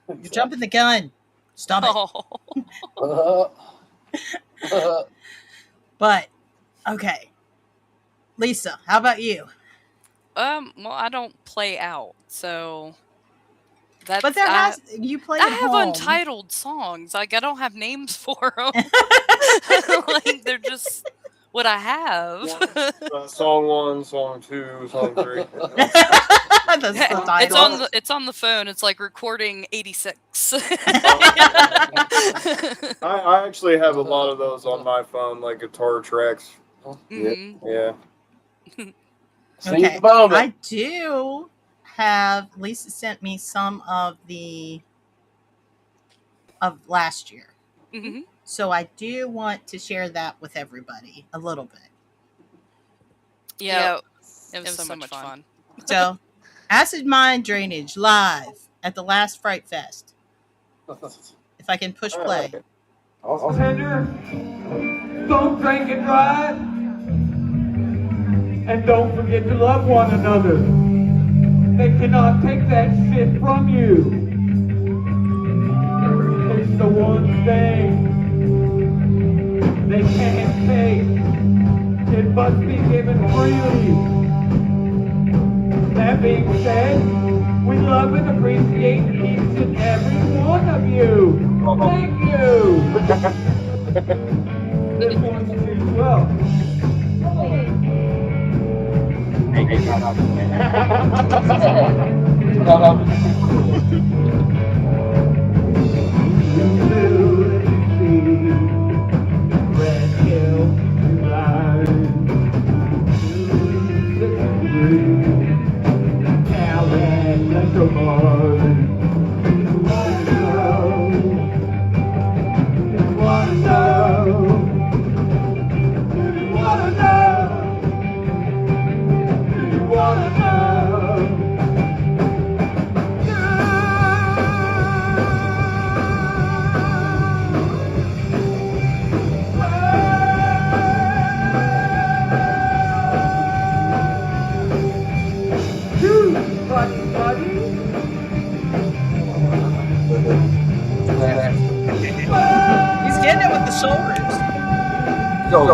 You're jumping the gun. Stop it. But okay, Lisa, how about you? Well, I don't play out, so that's. But you play. I at have home. untitled songs. Like I don't have names for them. Like they're just what I have. Song 1, song 2, song 3. That's the title. It's on the phone. It's like recording 86. I actually have a lot of those on my phone, like guitar tracks. Mm-hmm. Yeah. Okay, I do have. Lisa sent me some of last year, Mm-hmm. so I do want to share that with everybody a little bit. Yeah, it was so much fun. So, Acid Mine Drainage live at the last Fright Fest. If I can push play. Tender, don't drink and drive. And don't forget to love one another. They cannot take that shit from you. It's the one thing they can't take. It must be given freely. That being said, we love and appreciate each and every one of you. Thank you. This one's too well. He's getting it with the shoulders. Go.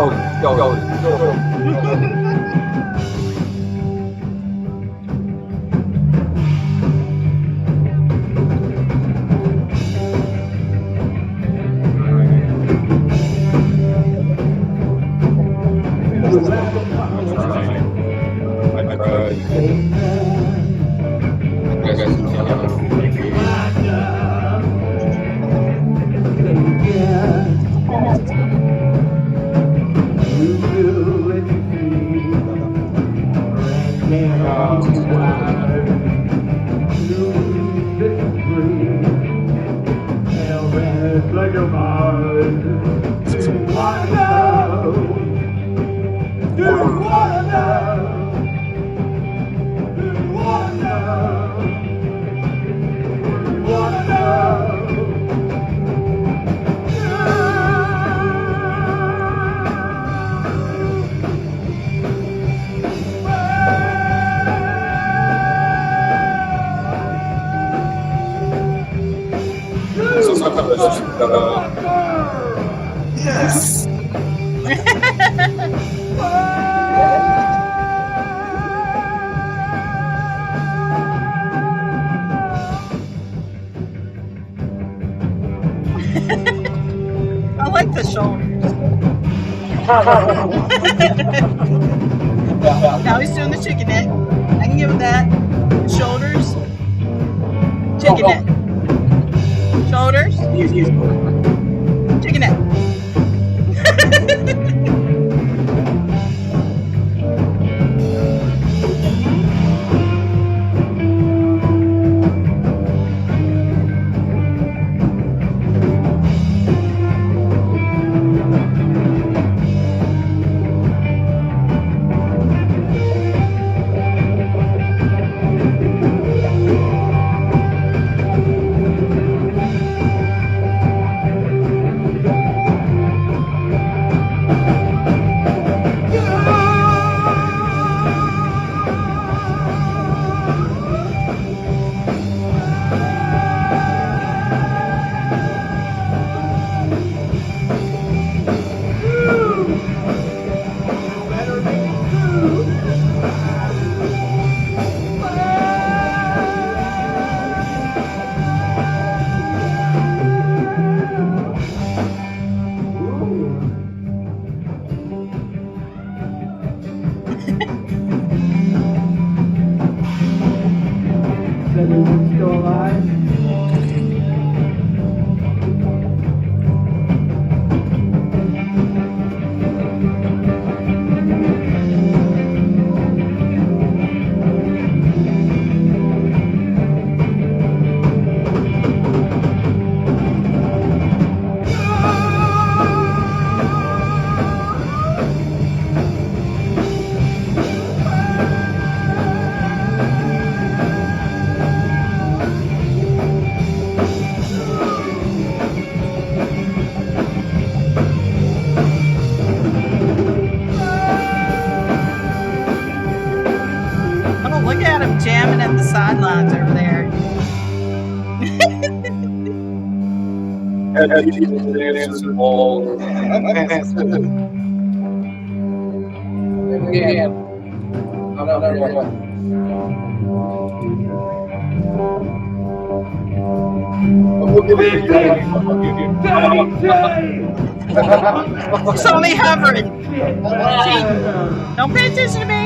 Yes. I like the shoulders. Now he's doing the chicken neck. I can give him that. Shoulders. Chicken neck. Shoulders. Chicken neck. at the sidelines over there. Happy to dance all. My pants too. Again, I'm not there yet. We'll give it to It's only hovering. See? Don't pay attention to me.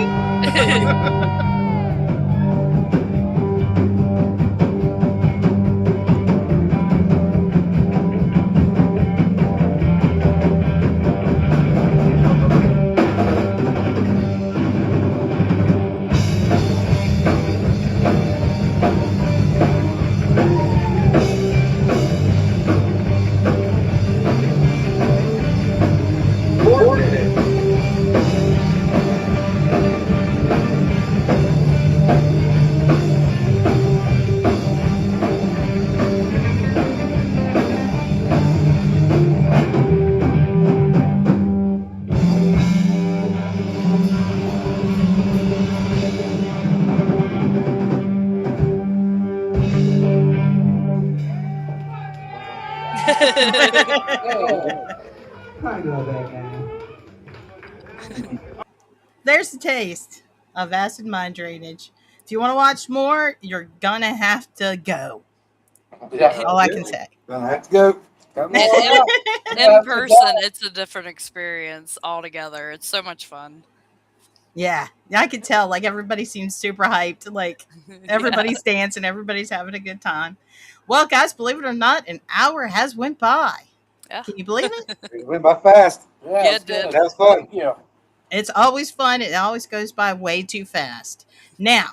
There's the taste of acid mind drainage. If you want to watch more, you're gonna have to go. Yeah. All I can say. Gonna have to go. Come on out. In person, it's a different experience altogether. It's so much fun. Yeah, I can tell. Like everybody seems super hyped. Like everybody's dancing, everybody's having a good time. Well, guys, believe it or not, an hour has went by. Yeah. Can you believe it? It went by fast. Yeah, Yeah, it's it did. good. That was fun. Thank you. It's always fun. It always goes by way too fast. Now,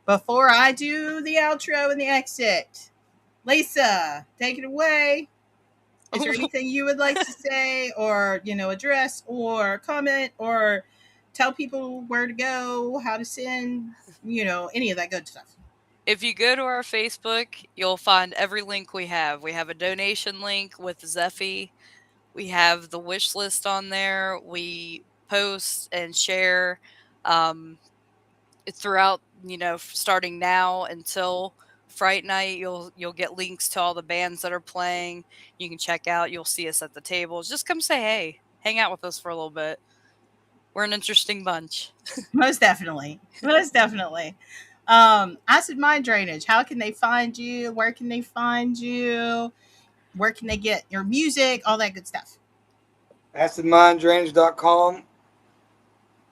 before I do the outro and the exit, Lisa, take it away. Is there anything you would like to say or, address or comment or tell people where to go, how to send, any of that good stuff? If you go to our Facebook, you'll find every link we have. We have a donation link with Zeffy. We have the wish list on there. We post and share throughout, starting now until Fright Night. You'll get links to all the bands that are playing. You can check out. You'll see us at the tables. Just come say hey, hang out with us for a little bit. We're an interesting bunch. Most definitely. Most definitely. Acid mind drainage. How can they find you? Where can they find you? Where can they get your music? All that good stuff. AcidMindDrainage.com.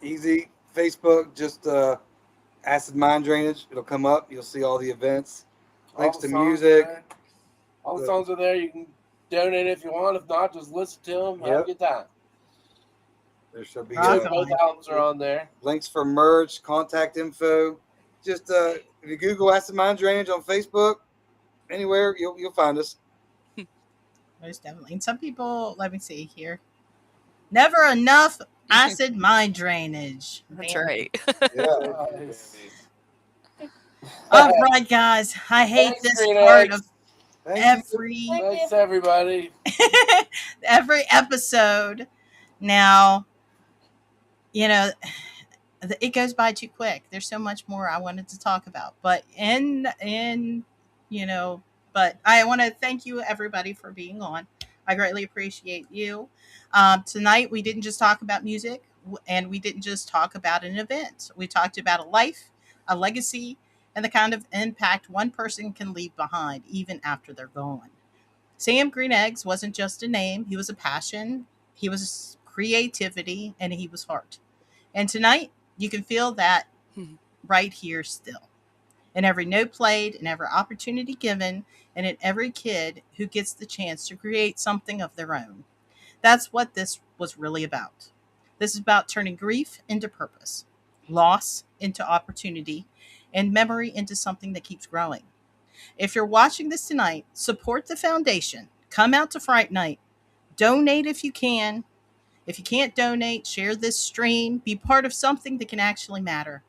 Easy. Facebook, just Acid Mind Drainage. It'll come up. You'll see all the events. Links All to the songs music. are there. All the songs are there. You can donate if you want. If not, just listen to them. Have a Yep. good time. There should be Awesome. Both albums are on there. links for merch, contact info. Just if you Google Acid Mind Drainage on Facebook, anywhere you'll find us. Most definitely. And some people, let me see here. Never enough acid mind drainage. That's Man. right. Yeah. All right, guys. I hate Thanks, this Green part Eggs. of Thank you. every Thanks, everybody. every episode. Now, it goes by too quick. There's so much more I wanted to talk about, but but I want to thank you everybody for being on. I greatly appreciate you. Tonight we didn't just talk about music, and we didn't just talk about an event. We talked about a life, a legacy, and the kind of impact one person can leave behind even after they're gone. Sam Green Eggs wasn't just a name; he was a passion, he was creativity, and he was heart. And tonight, you can feel that right here still. In every note played, in every opportunity given, and in every kid who gets the chance to create something of their own. That's what this was really about. This is about turning grief into purpose, loss into opportunity, and memory into something that keeps growing. If you're watching this tonight, support the foundation. Come out to Fright Night. Donate if you can. If you can't donate, share this stream. Be part of something that can actually matter.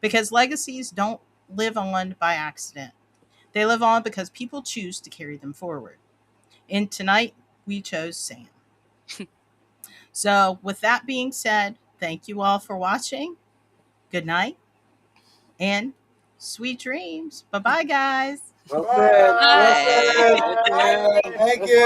Because legacies don't live on by accident. They live on because people choose to carry them forward. And tonight, we chose Sam. So, with that being said, thank you all for watching. Good night and Sweet dreams. Bye bye, guys. Well said. Well said. Bye. Thank you.